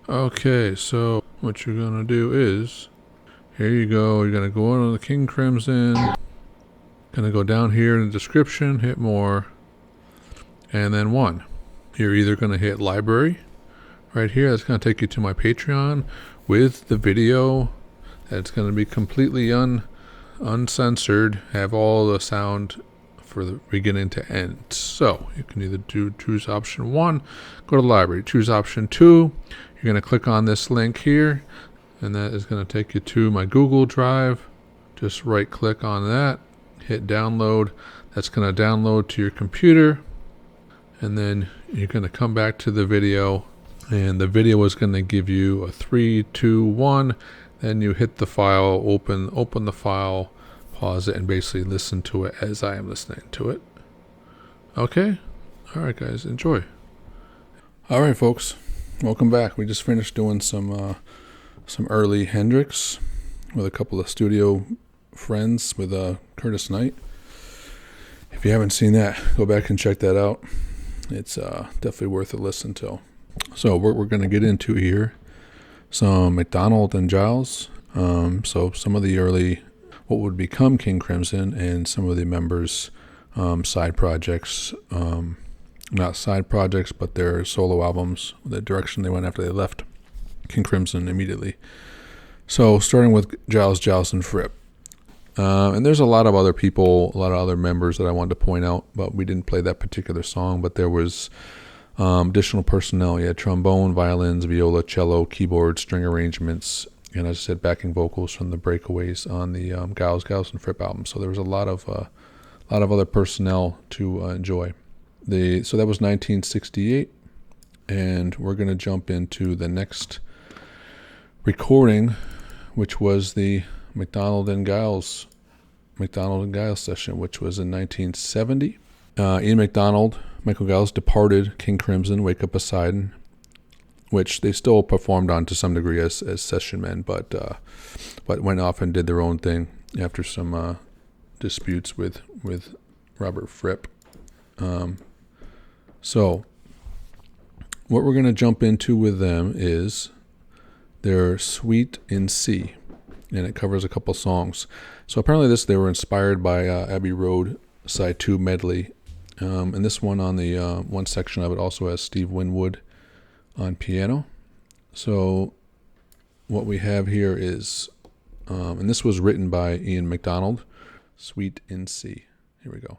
Okay, so what you're gonna do is, here you go, you're gonna go on the King Crimson, gonna go down here in the description, hit more, and then 1. You're either gonna hit library, right here, that's gonna take you to my Patreon with the video. That's gonna be completely uncensored, have all the sound for the beginning to end. So you can either choose option 1, go to the library, choose option 2, you're going to click on this link here, and that is going to take you to my Google Drive. Just right click on that, hit download. That's going to download to your computer, and then you're going to come back to the video, and the video is going to give you a 3, 2, 1. Then you hit the file, open the file, pause it, and basically listen to it as I am listening to it. Okay? Alright guys, enjoy. Alright folks, welcome back. We just finished doing some early Hendrix with a couple of studio friends with Curtis Knight. If you haven't seen that, go back and check that out. It's definitely worth a listen to. So what we're going to get into here, some McDonald and Giles. So some of the early, what would become King Crimson, and some of the members' side projects, not side projects, but their solo albums, the direction they went after they left King Crimson immediately. So starting with Giles, and Fripp. And there's a lot of other people, a lot of other members that I wanted to point out, but we didn't play that particular song. But there was additional personnel. You had trombone, violins, viola, cello, keyboard, string arrangements, and as I said, backing vocals from the Breakaways on the Giles and Fripp album. So there was a lot of other personnel to enjoy. So that was 1968, and we're going to jump into the next recording, which was the McDonald and Giles session, which was in 1970. Ian McDonald, Michael Giles departed King Crimson, Wake Up Poseidon, which they still performed on to some degree as session men, but went off and did their own thing after some disputes with Robert Fripp. So what we're going to jump into with them is their Suite in C, and it covers a couple songs. So apparently they were inspired by Abbey Road Side 2 medley. And this one on the one section of it also has Steve Winwood on piano. So what we have here is, and this was written by Ian McDonald, Suite in C. Here we go.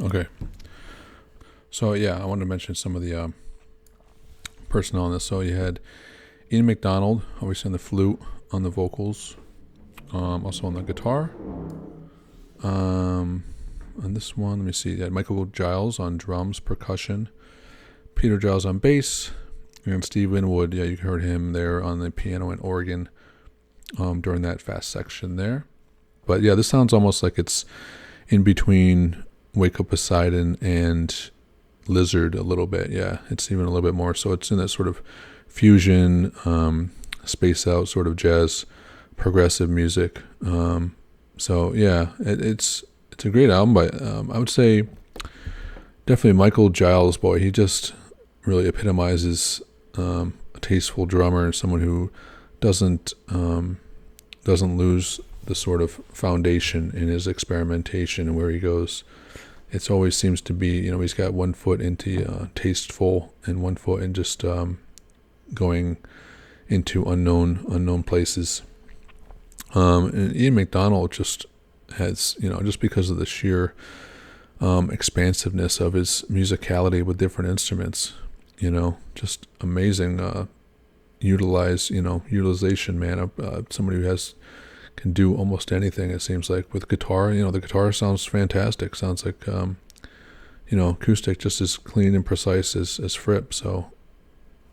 Okay. So yeah, I wanted to mention some of the personnel on this. So you had Ian McDonald, obviously on the flute, on the vocals, also on the guitar. On this one, let me see. You had Michael Giles on drums, percussion, Peter Giles on bass, and Steve Winwood. Yeah, you heard him there on the piano and organ during that fast section there. But yeah, this sounds almost like it's in between Wake Up Poseidon and Lizard a little bit. Yeah, it's even a little bit more. So it's in that sort of fusion, space out sort of jazz, progressive music. So yeah, it's a great album. But I would say definitely Michael Giles, boy, he just really epitomizes a tasteful drummer and someone who doesn't lose the sort of foundation in his experimentation and where he goes. It always seems to be, he's got one foot into tasteful and one foot in just going into unknown places. And Ian McDonald just has, just because of the sheer expansiveness of his musicality with different instruments, just amazing utilization, man, of somebody who can do almost anything, it seems like, with guitar. The guitar sounds fantastic. Sounds like, acoustic, just as clean and precise as Fripp. So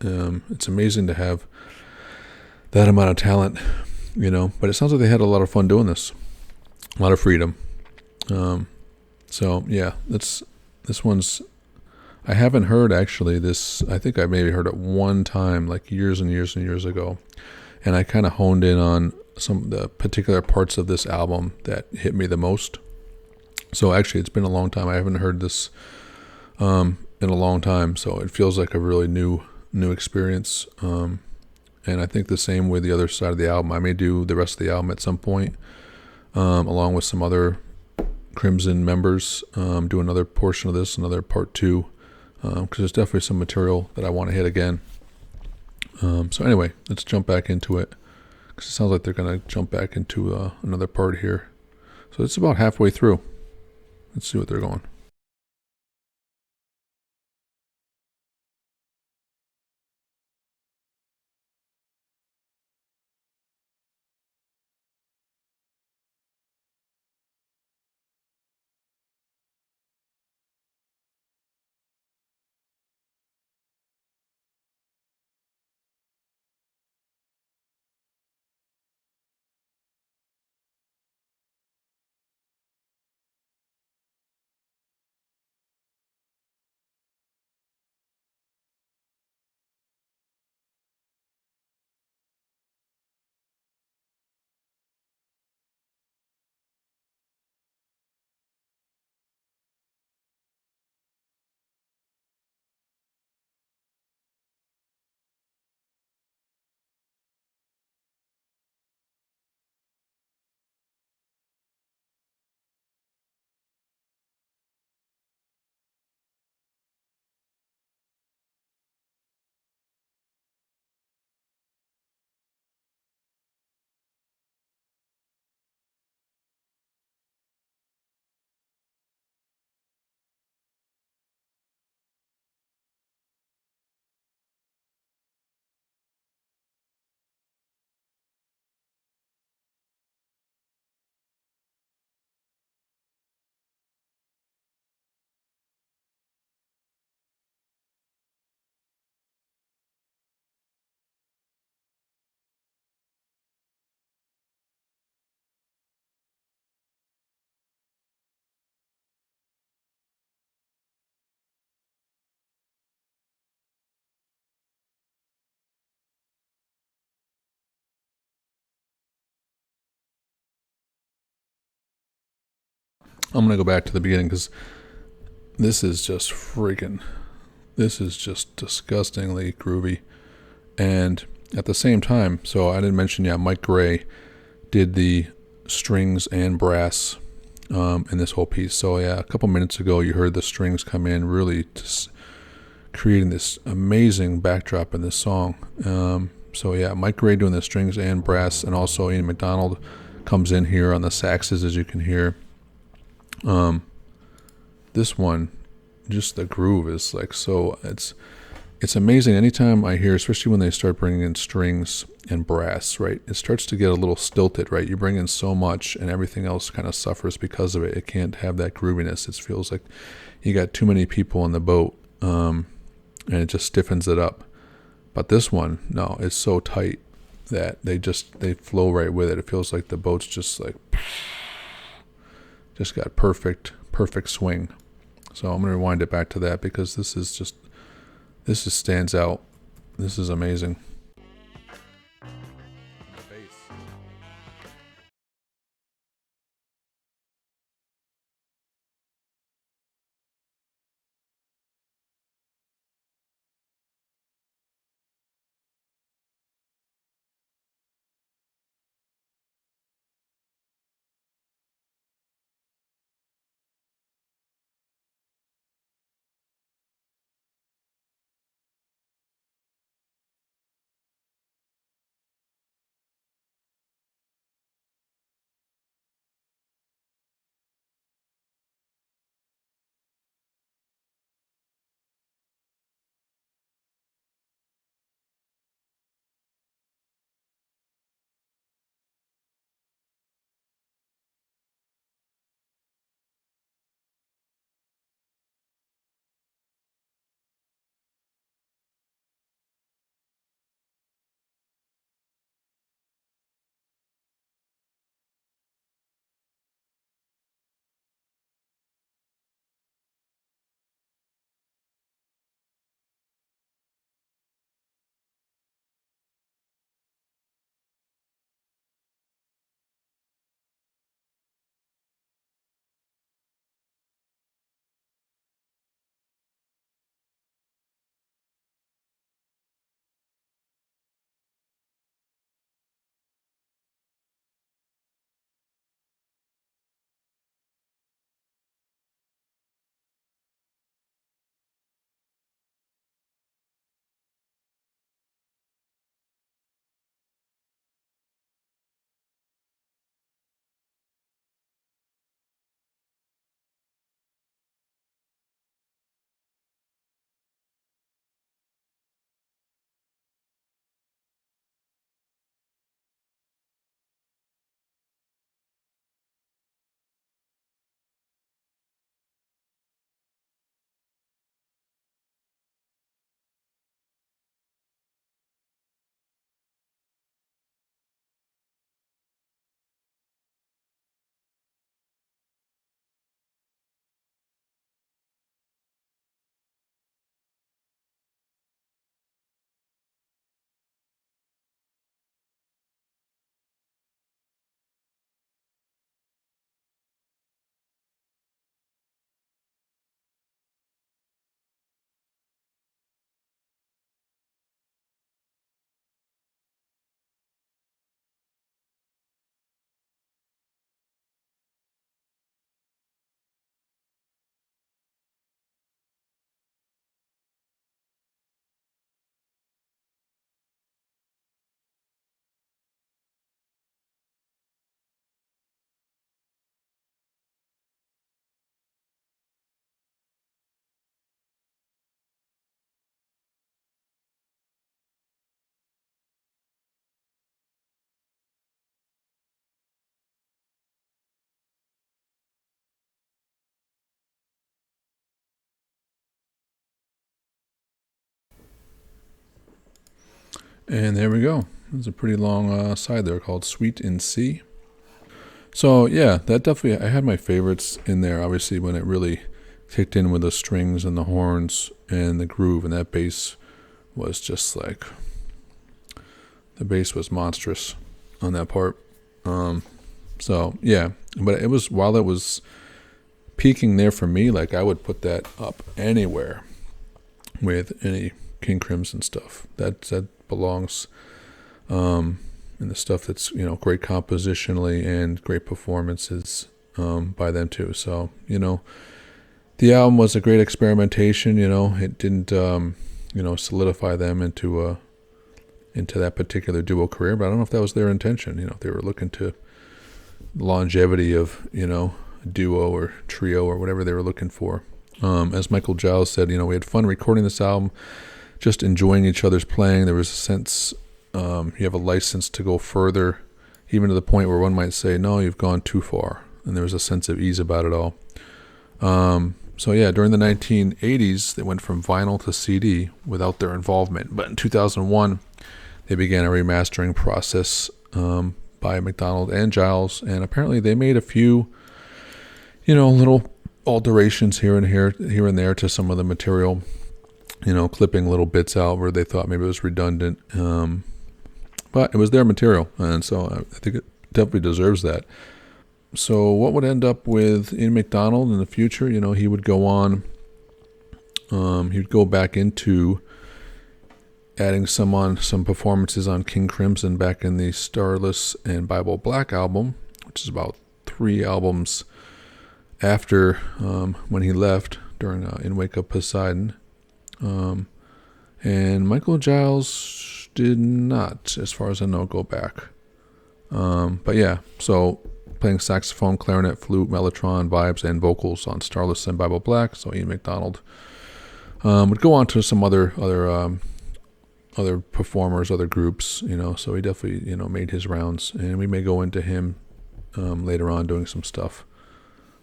it's amazing to have that amount of talent, But it sounds like they had a lot of fun doing this. A lot of freedom. So, yeah, this one's... I haven't heard, actually, this... I think I maybe heard it one time, like years and years and years ago. And I kind of honed in on some of the particular parts of this album that hit me the most. So actually, it's been a long time. I haven't heard this in a long time, so it feels like a really new experience. And I think the same with the other side of the album. I may do the rest of the album at some point, along with some other Crimson members. Do another portion of this, another part 2, because there's definitely some material that I want to hit again. So anyway, let's jump back into it, because it sounds like they're going to jump back into another part here. So it's about halfway through. Let's see what they're going. I'm going to go back to the beginning, because this is just disgustingly groovy. And at the same time, so I didn't mention, Mike Gray did the strings and brass in this whole piece. So a couple minutes ago, you heard the strings come in, really just creating this amazing backdrop in this song. So Mike Gray doing the strings and brass, and also Ian McDonald this one, just the groove is like so. It's amazing. Anytime I hear, especially when they start bringing in strings and brass, right? It starts to get a little stilted, right? You bring in so much, and everything else kind of suffers because of it. It can't have that grooviness. It feels like you got too many people in the boat, and it just stiffens it up. But this one, no, it's so tight that they flow right with it. It feels like the boat's just like just got perfect swing. So I'm gonna rewind it back to that because this stands out. This is amazing. And there we go. There's a pretty long side there called Sweet in C. So yeah, that definitely, I had my favorites in there, obviously, when it really kicked in with the strings and the horns and the groove, and that bass was just like, the bass was monstrous on that part. So yeah, but it was, while it was peaking there for me, like I would put that up anywhere with any King Crimson stuff. That belongs in the stuff that's, great compositionally and great performances by them too. So, the album was a great experimentation. It didn't solidify them into that particular duo career, but I don't know if that was their intention. If they were looking to longevity of duo or trio or whatever they were looking for. As Michael Giles said, we had fun recording this album, just enjoying each other's playing. There was a sense you have a license to go further, even to the point where one might say, no, you've gone too far. And there was a sense of ease about it all. So yeah, during the 1980s, they went from vinyl to CD without their involvement. But in 2001, they began a remastering process by McDonald and Giles. And apparently they made a few, little alterations here and there to some of the material, clipping little bits out where they thought maybe it was redundant. But it was their material. And so I think it definitely deserves that. So what would end up with Ian McDonald in the future? He would go on. He'd go back into adding some performances on King Crimson back in the Starless and Bible Black album, which is about 3 albums after when he left during In Wake of Poseidon. And Michael Giles did not, as far as I know, go back. But yeah, so playing saxophone, clarinet, flute, mellotron, vibes, and vocals on Starless and Bible Black. So Ian McDonald would go on to some other performers, other groups, so he definitely, made his rounds, and we may go into him later on doing some stuff.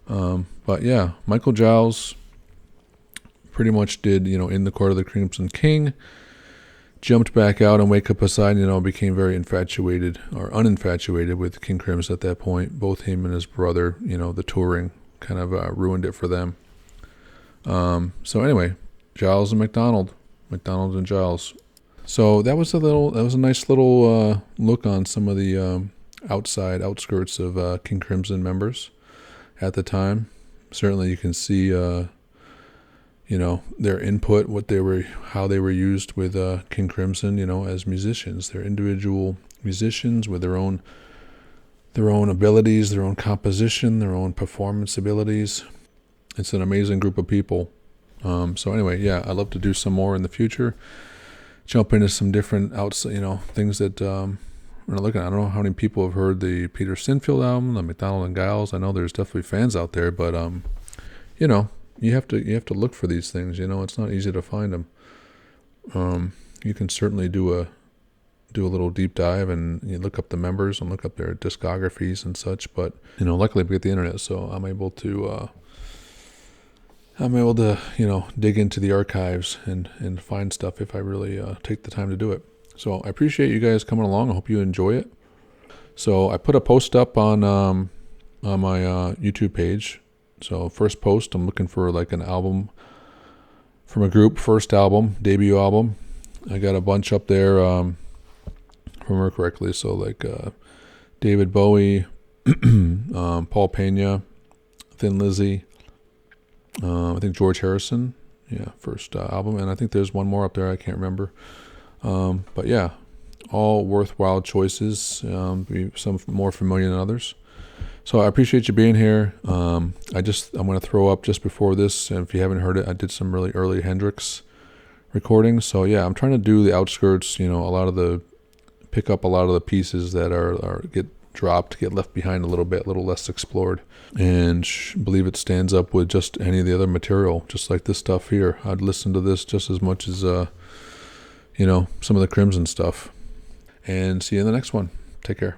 But yeah, Michael Giles pretty much did, In the Court of the Crimson King, jumped back out and Wake Up Poseidon, became very infatuated or uninfatuated with King Crimson at that point. Both him and his brother, the touring kind of ruined it for them. So anyway, Giles and McDonald and Giles. So that was a nice little look on some of the outskirts of King Crimson members at the time. Certainly you can see their input, how they were used with King Crimson, as musicians. They're individual musicians with their own abilities, their own composition, their own performance abilities. It's an amazing group of people. So anyway, yeah, I'd love to do some more in the future. Jump into some different things that we're looking at. I don't know how many people have heard the Peter Sinfield album, the McDonald and Giles. I know there's definitely fans out there, but you have to look for these things. It's not easy to find them. You can certainly do a little deep dive and you look up the members and look up their discographies and such. But luckily we get the internet, so I'm able to dig into the archives and find stuff if I really take the time to do it. So I appreciate you guys coming along. I hope you enjoy it. So I put a post up on my YouTube page. So first post, I'm looking for like an album from a group, first album, debut album. I got a bunch up there, if I remember correctly. So like David Bowie, Paul Pena, Thin Lizzy, I think George Harrison, first album. And I think there's one more up there, I can't remember. But yeah, all worthwhile choices, some more familiar than others. So I appreciate you being here. I'm going to throw up just before this, and if you haven't heard it, I did some really early Hendrix recordings. So yeah, I'm trying to do the outskirts, pick up a lot of the pieces that get dropped, get left behind a little bit, a little less explored, and believe it stands up with just any of the other material, just like this stuff here. I'd listen to this just as much as, some of the Crimson stuff. And see you in the next one. Take care.